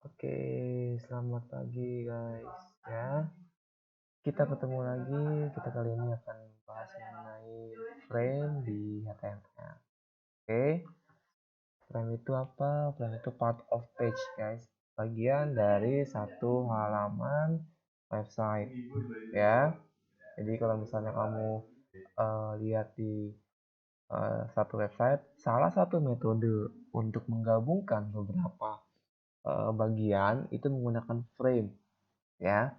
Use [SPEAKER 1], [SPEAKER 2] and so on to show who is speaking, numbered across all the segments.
[SPEAKER 1] Oke, selamat pagi guys ya. Kita ketemu lagi, kita kali ini akan bahas mengenai frame di HTML. Oke, frame itu apa? Frame itu part of page guys, bagian dari satu halaman website ya. Jadi kalau misalnya kamu lihat di satu website, salah satu metode untuk menggabungkan beberapa bagian itu menggunakan frame ya.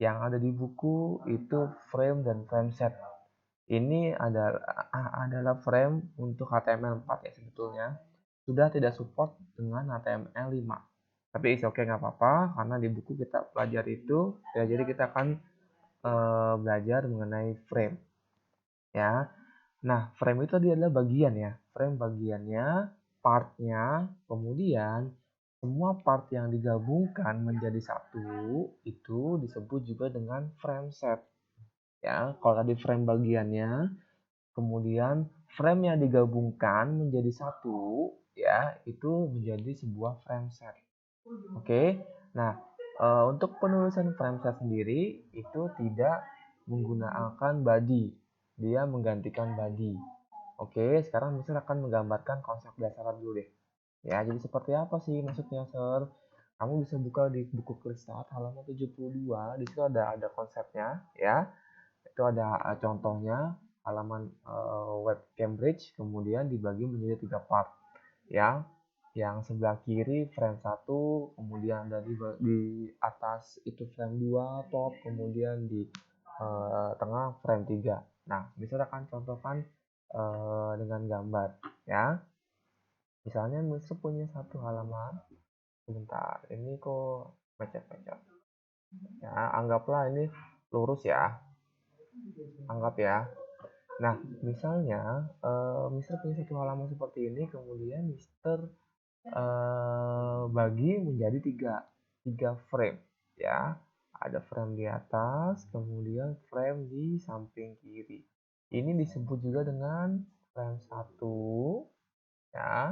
[SPEAKER 1] Yang ada di buku itu frame dan frame set. Ini adalah frame untuk HTML4 ya sebetulnya. Sudah tidak support dengan HTML5. Tapi is oke, nggak apa-apa karena di buku kita pelajari itu ya, jadi kita akan belajar mengenai frame ya. Nah, frame itu tadi adalah bagian ya. Frame bagiannya, partnya, kemudian semua part yang digabungkan menjadi satu itu disebut juga dengan frame set. Ya, kalau tadi frame bagiannya, kemudian frame yang digabungkan menjadi satu, ya, itu menjadi sebuah frame set. Oke. Nah, untuk penulisan frame set sendiri itu tidak menggunakan body. Dia menggantikan body. Oke, sekarang Mister akan menggambarkan konsep dasar dulu deh. Ya, jadi seperti apa sih maksudnya, Sir? Kamu bisa buka di buku Kristat halaman 72, di situ ada konsepnya ya. Itu ada contohnya halaman web Cambridge, kemudian dibagi menjadi 3 part ya. Yang sebelah kiri frame 1, kemudian di atas itu frame 2 top, kemudian di tengah frame 3. Nah, bisa akan contohkan dengan gambar ya. Misalnya Mister punya satu halaman, sebentar, ini kok macet-macet. Ya, anggaplah ini lurus ya. Anggap ya. Nah, misalnya Mister punya satu halaman seperti ini, kemudian Mister bagi menjadi tiga frame ya. Ada frame di atas, kemudian frame di samping kiri. Ini disebut juga dengan frame 1 ya.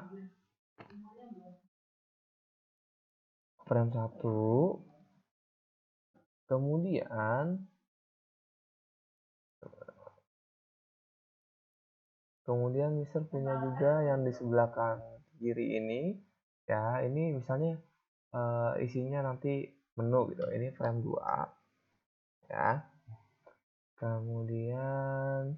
[SPEAKER 1] Frame 1. Kemudian Mister punya juga yang di sebelah kiri ini ya. Ini misalnya isinya nanti menu gitu. Ini frame 2 ya. Kemudian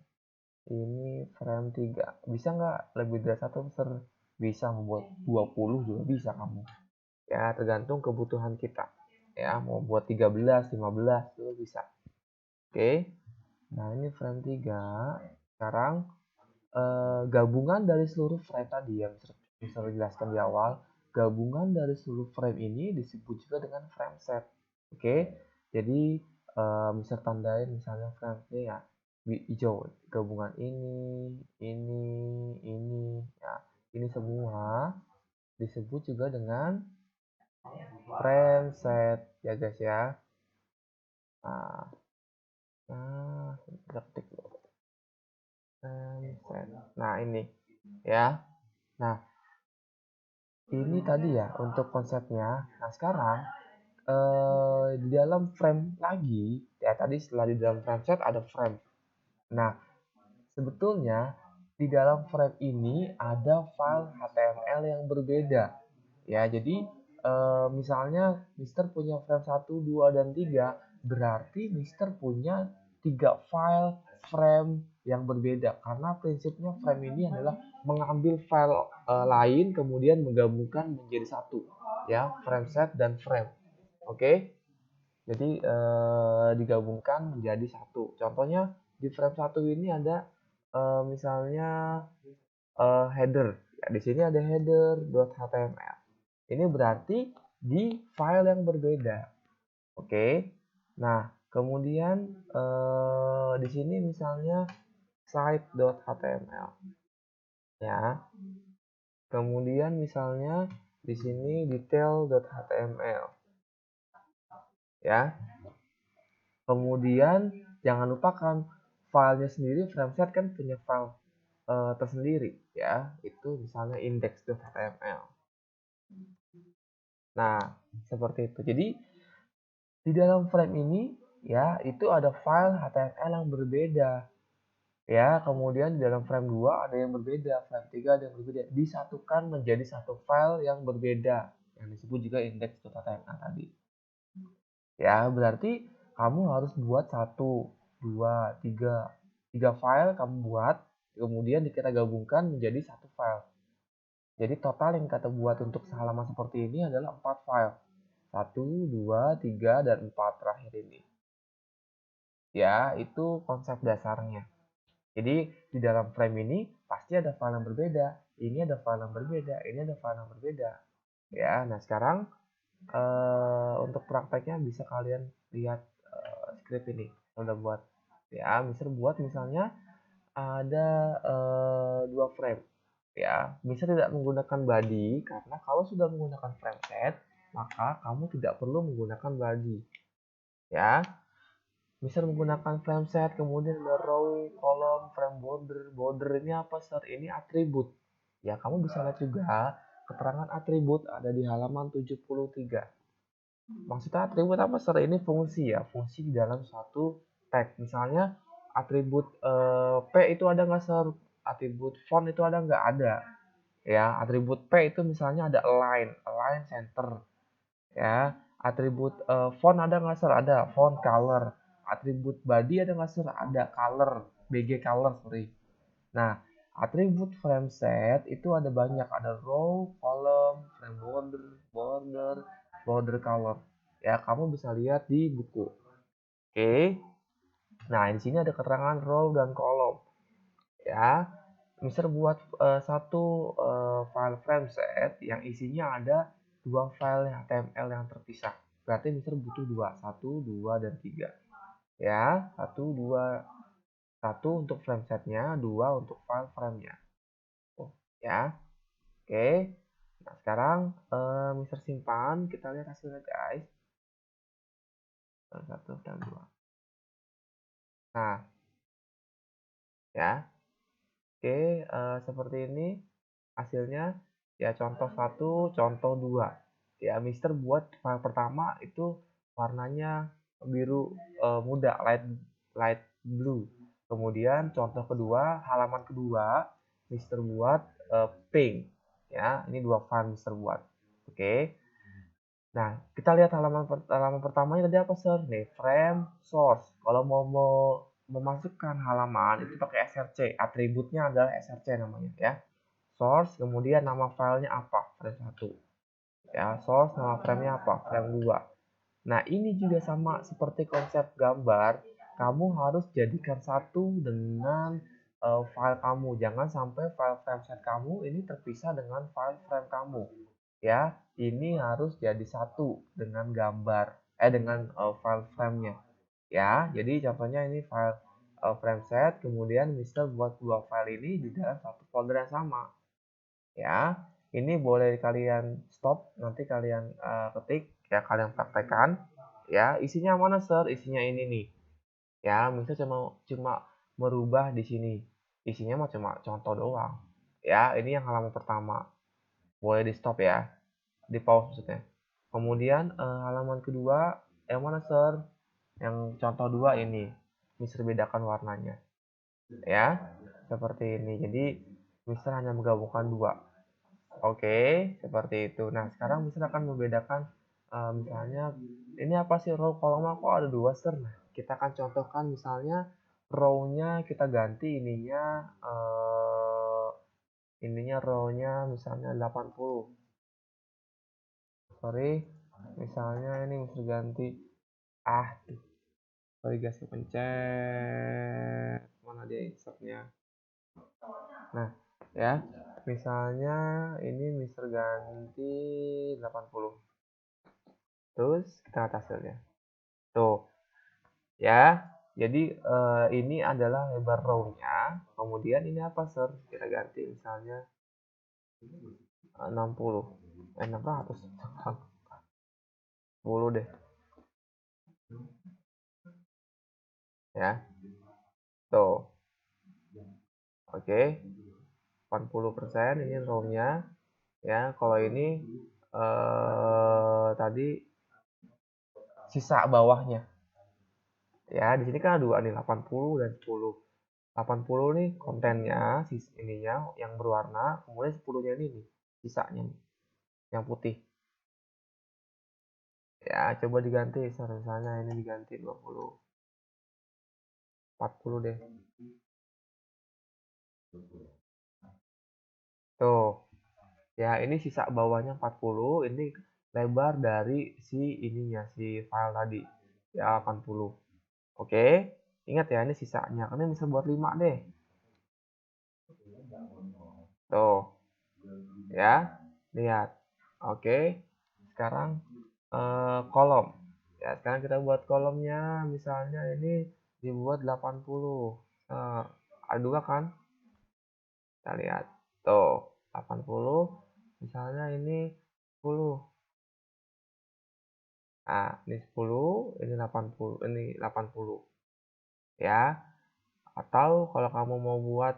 [SPEAKER 1] ini frame 3. Bisa nggak lebih dari satu, Mister? Bisa, membuat 20 juga bisa kamu. Ya, tergantung kebutuhan kita. Ya, mau buat 13, 15 itu bisa. Oke. Nah, ini frame 3. Sekarang gabungan dari seluruh frame tadi yang bisa jelaskan di awal, gabungan dari seluruh frame ini disebut juga dengan frame set. Oke, jadi bisa tandain misalnya frame-nya ya hijau, gabungan ini, ya, ini semua disebut juga dengan frame set ya guys ya. Nah, ketik frame set. Nah ini ya. Nah, ini tadi ya untuk konsepnya. Nah, sekarang di dalam frame lagi, ya tadi setelah di dalam frame set ada frame. Nah, sebetulnya di dalam frame ini ada file HTML yang berbeda. Ya, jadi misalnya Mister punya frame 1, 2, dan 3, berarti Mister punya 3 file frame yang berbeda. Karena prinsipnya frame ini adalah mengambil file lain kemudian menggabungkan menjadi satu. Ya, frame set dan frame. Oke. Jadi digabungkan menjadi satu. Contohnya di frame 1 ini ada misalnya header. Ya, di sini ada header.html. Ini berarti di file yang berbeda. Oke. Nah, kemudian di sini misalnya site.html. Ya. Kemudian misalnya di sini detail.html. Ya. Kemudian jangan lupakan filenya sendiri, frameset kan punya file tersendiri ya, itu misalnya index.html. Nah, seperti itu. Jadi di dalam frame ini ya itu ada file HTML yang berbeda. Ya, kemudian di dalam frame 2 ada yang berbeda, frame 3 ada yang berbeda. Disatukan menjadi satu file yang berbeda, yang disebut juga index.html tadi. Ya, berarti kamu harus buat 1, 2, 3. 3 file kamu buat, kemudian kita gabungkan menjadi satu file. Jadi total yang kita buat untuk halaman seperti ini adalah 4 file. 1, 2, 3, dan 4 terakhir ini. Ya, itu konsep dasarnya. Jadi di dalam frame ini pasti ada file yang berbeda. Ini ada file yang berbeda. Ini ada file yang berbeda. Ya, nah sekarang untuk prakteknya bisa kalian lihat script ini. Udah buat. Ya, misalnya ada 2 frame. Ya, bisa tidak menggunakan body karena kalau sudah menggunakan frame set, maka kamu tidak perlu menggunakan body. Ya, bisa menggunakan frame set, kemudian ada row, column, frame border. Border ini apa, Sir? Ini atribut. Ya, kamu bisa lihat juga keterangan atribut ada di halaman 73. Maksudnya atribut apa, Sir? Ini fungsi ya, fungsi di dalam suatu tag. Misalnya atribut P itu ada nggak, Sir? Atribut font itu ada nggak? Ada. Ya, atribut P itu misalnya ada align center. Ya, atribut font ada nggak, Sir? Ada. Font color. Atribut body ada nggak, Sir? Ada. Color, BG color, sorry. Nah, atribut frame set itu ada banyak. Ada row, column, frame border color. Ya, kamu bisa lihat di buku. Oke. Nah, di sini ada keterangan row dan column. Ya, Mister buat satu file frame set yang isinya ada 2 file HTML yang terpisah. Berarti Mister butuh 2, 1, 2, dan 3. Ya, 1, 2, 1 untuk frame setnya, 2 untuk file frame-nya. Oh, ya. Oke. Nah, sekarang Mister simpan, kita lihat hasilnya, guys. Frame 1 dan 2. Nah, ya. Oke, seperti ini hasilnya. Ya, contoh 1, contoh 2. Ya, Mister buat file pertama itu warnanya biru muda, light blue. Kemudian contoh kedua, halaman kedua, Mister buat pink. Ya, ini 2 file Mister buat. Oke. Nah, kita lihat halaman pertamanya tadi apa, Sir? Nih, frame source. Kalau mau memasukkan halaman itu pakai src. Atributnya adalah src namanya, ya. Source, kemudian nama filenya apa? Frame 1. Ya, source, nama framenya apa? Frame 2. Nah, ini juga sama seperti konsep gambar. Kamu harus jadikan satu dengan file kamu. Jangan sampai file frame set kamu ini terpisah dengan file frame kamu. Ya, ini harus jadi satu dengan gambar, dengan file frame-nya. Ya, jadi contohnya ini file frame set, kemudian Mister buat 2 file ini di dalam satu folder yang sama. Ya, ini boleh kalian stop, nanti kalian ketik, ya kalian praktekkan. Ya, isinya mana, Sir? Isinya ini nih. Ya, Mister cuma merubah di sini. Isinya mah cuma contoh doang. Ya, ini yang halaman pertama. Boleh di stop ya, di pause maksudnya. Kemudian halaman kedua, yang mana, Sir? Yang contoh 2 ini. Mister bedakan warnanya. Ya, seperti ini. Jadi Mister hanya menggabungkan 2. Oke, seperti itu. Nah, sekarang Mister akan membedakan misalnya ini apa sih row kolom kok ada 2, Sir? Nah, kita akan contohkan misalnya row-nya kita ganti ininya row-nya misalnya 80. Sorry, misalnya ini Mister ganti sorry guys, kepencet. Mana dia insertnya? Nah, ya. Misalnya ini Mister ganti 80. Terus kita lihat hasilnya. Tuh, ya. Jadi ini adalah lebar row-nya. Kemudian ini apa, Sir? Kita ganti misalnya 60. 600. 10 deh. Ya. Tuh. Oke. 40% ini row-nya. Ya, kalau ini di sisa bawahnya. Ya, di sini kan ada dua nih, 80 dan 10. 80 nih kontennya, ininya yang berwarna, kemudian 10-nya ini nih, sisanya nih, yang putih. Ya, coba diganti, misalnya ini diganti 20. 40 deh. Tuh. Ya, ini sisa bawahnya 40, ini lebar dari si ininya, si file tadi. Ya, 80. Oke. Ingat ya, ini sisanya. Karena bisa buat 5 deh. Tuh. Ya. Lihat. Oke. Sekarang kolom. Ya, sekarang kita buat kolomnya. Misalnya ini dibuat 80. Ada dua kan? Kita lihat. Tuh. 80. Misalnya ini 10. Nah, ini 10, ini 80, ini 80. Ya. Atau kalau kamu mau buat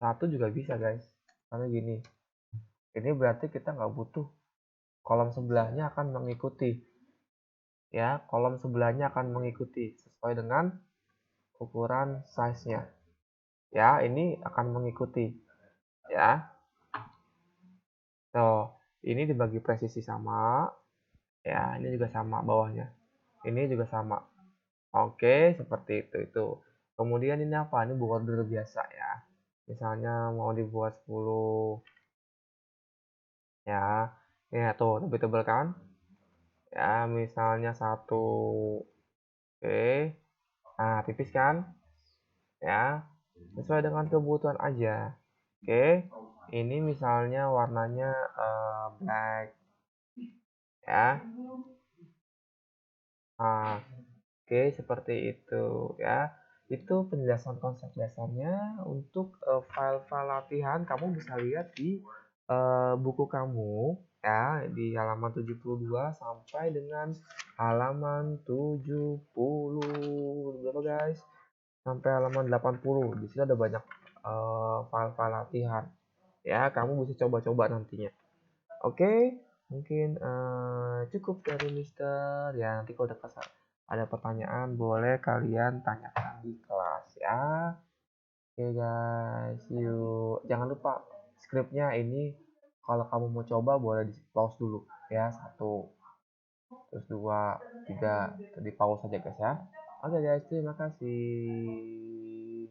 [SPEAKER 1] satu juga bisa, guys. Karena gini. Ini berarti kita nggak butuh. Kolom sebelahnya akan mengikuti. Ya, kolom sebelahnya akan mengikuti sesuai dengan ukuran size-nya. Ya, ini akan mengikuti. Ya. Tuh, ini dibagi presisi sama. Ya, ini juga sama bawahnya. Ini juga sama. Oke, seperti itu. Kemudian ini apa? Ini border biasa ya. Misalnya mau dibuat 10 ya. Ya tuh, lebih tebal kan? Ya, misalnya 1. Oke. Nah, tipis kan? Ya. Sesuai dengan kebutuhan aja. Oke. Ini misalnya warnanya black ya. Nah, oke, seperti itu ya. Itu penjelasan konsep dasarnya untuk file-file latihan. Kamu bisa lihat di buku kamu ya, di halaman 72 sampai dengan halaman 70. Berapa, guys? Sampai halaman 80. Di sini ada banyak file-file latihan. Ya, kamu bisa coba-coba nantinya. Oke, mungkin cukup dari Mister. Ya, nanti kalau ada pertanyaan boleh kalian tanyakan di kelas ya. Oke guys, yuk. Jangan lupa skripnya ini kalau kamu mau coba boleh di pause dulu ya. 1, terus 2, 3, di pause saja guys ya. Oke guys, terima kasih.